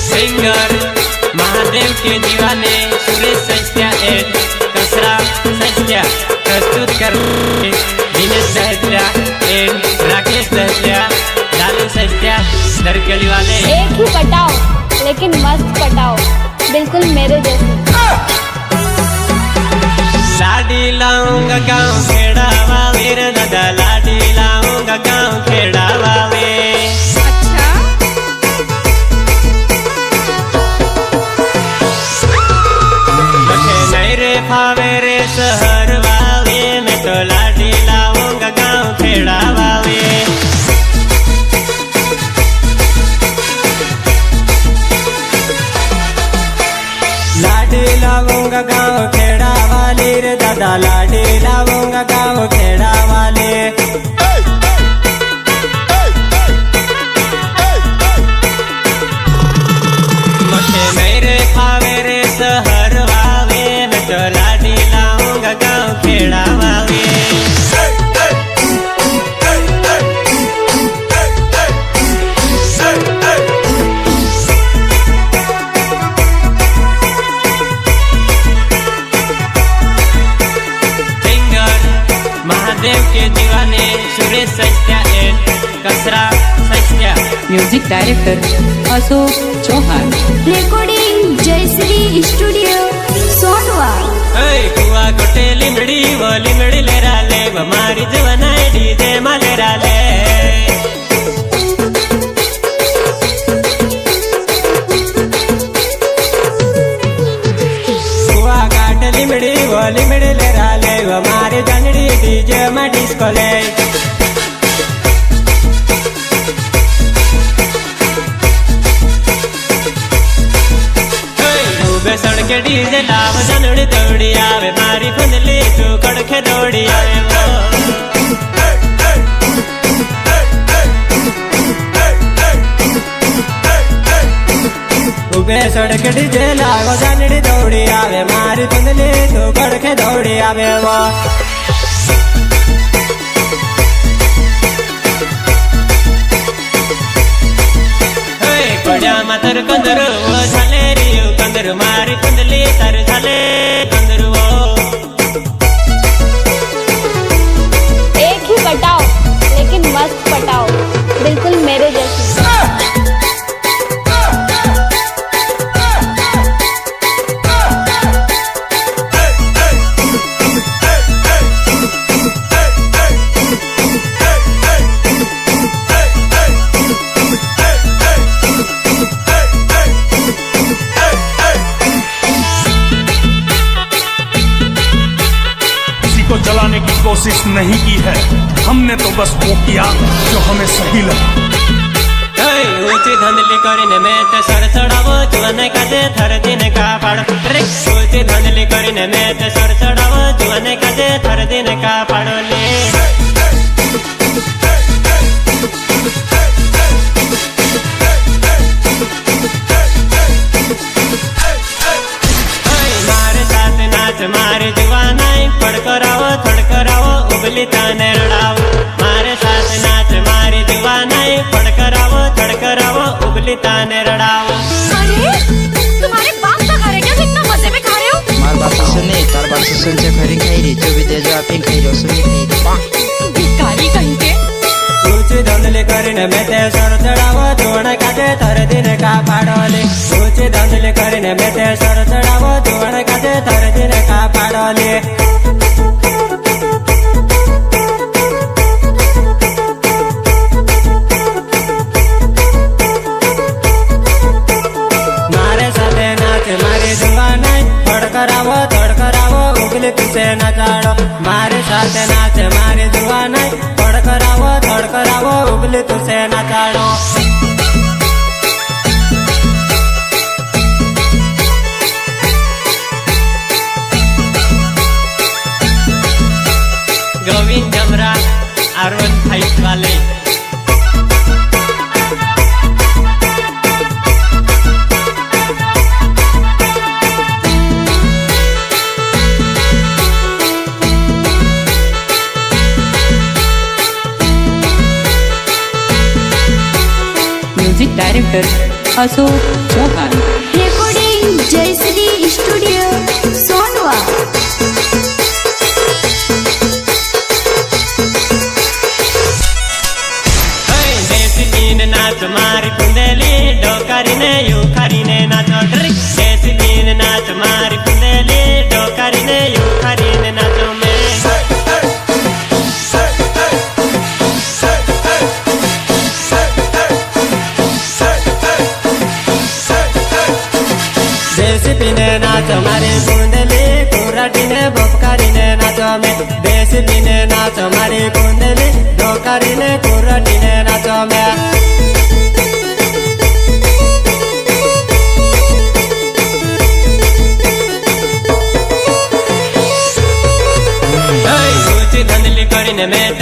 Singer Mahadev के दीवाने Suresh Sastya and Kasra सस्त्या प्रस्तुत कर दिनेश सस्त्या एंड राकेश सस्त्या लालू सस्त्या दरकली वाले। एक ही पटाओ लेकिन मस्त पटाओ, बिल्कुल मेरे जैसे। लाडी लाऊंगा गाँव खेड़ावा वीर दादा, लाडी लाऊंगा गाँव खेड़ावा वे। अच्छा मुझे नहीं रे फावे रे शहर वावे, मैं तो लाडी लाऊंगा गाँव खेड़ावा वे। लाडी लाऊंगा गाँव खेड़ा वाले रे दादा, लाडी लाऊंगा गाँव खेड़ा वाले। मुझे मेरे खावे रे शहर वावे, मैं तो लाडी लाऊंगा गाँव खेड़ा वावे। महादेव के दीवाने Suresh Sastya and Kasra Sastya. Music director Ashok Chauhan. Recording Jayshree studio Sonwa. Kua Gote Limdi वो लिमड़ी ले राले, हमारी जवाना डीजे माले राले। कुआ काट लिमड़ी वो लिमड़ी ले राले, हमारे जनड़ी डीजे में डिस्को ले। सड़के डीजे लाव जनड़ी दौड़ी आवे, मारी फुंदली तू कड़के दौड़ी आवे वो। सड़के डीजे लाव जनड़ी दौड़ी आवे, मारी फुंदली तू कड़के दौड़ी आवे वो। कोड्या मातर कंदर वो झाले रियो कंदर, मारी कुंडली तर झाले कंदर वो। एक ही पटाओ लेकिन मस्त पटाओ, बिल्कुल मेरे जैसे। जलाने की कोशिश नहीं की है हमने, तो बस वो किया जो हमें सही लगा। ऊंची धंधली करीने मैं ते सर चढ़ावो, जुआने का दे थर दिन का पाड़। ऊंची धंधली करीने मैं ते सर चढ़ावो, जुआने का दे थर दिन का पाड़ो ले। मारे साथ नाच मारे जुआनाई, फड़करावो थड़करावो उबली ताने रड़ावो। मारे साथ नाच मारे जुआनाई, फड़करावो थड़करावो उबली ताने रड़ावो। अरे तुम्हारे बाप का घर है क्या, इतना मजे में खा रहे हो? मार बाप से सुने, तार बाप से सुन से खरी खाई रही, जो भी दे जो आप खाई रही, सुनी खाई रही। भिखारी कहीं के। ऊंची धंधली करीने मैं ते सर चढ़ावो, जुआने का दे थर दिन का पाड़ोले। ऊंची धंधली करीने मैं ते सर चढ़ावो, जुआने का दे थर दिन का पाड़ोले। मारे साथे नाच मारे जुआनाई, फड़करावो थड़करावो उगली तुसे नचाड़ो। मारे साथे नाच मारे जुआनाई, फड़करावो थड़करावो उगली तुसे नचाड़ो। गोविंद जमरा R15 वाले। Music director Ashok Chauhan. recording Jayashree Studio, Sonwa. દેશી પીન નાચ મારી કુંડેલી ડોકારીને યુખારીને નાચો ડ્રિક દેશી પીન નાચ મારી કુંડેલી ડોકારીને યુખારીને નાચો મેં દેશી પીને નાચો મારી કુંડેલી કુરાટીને બપકારીને નાચો મેં દેશી પીને નાચો મારી કુંડેલી ડોકારીને કુરાટીને નાચો મેં ઊંચી ધંધલી કરીને મેં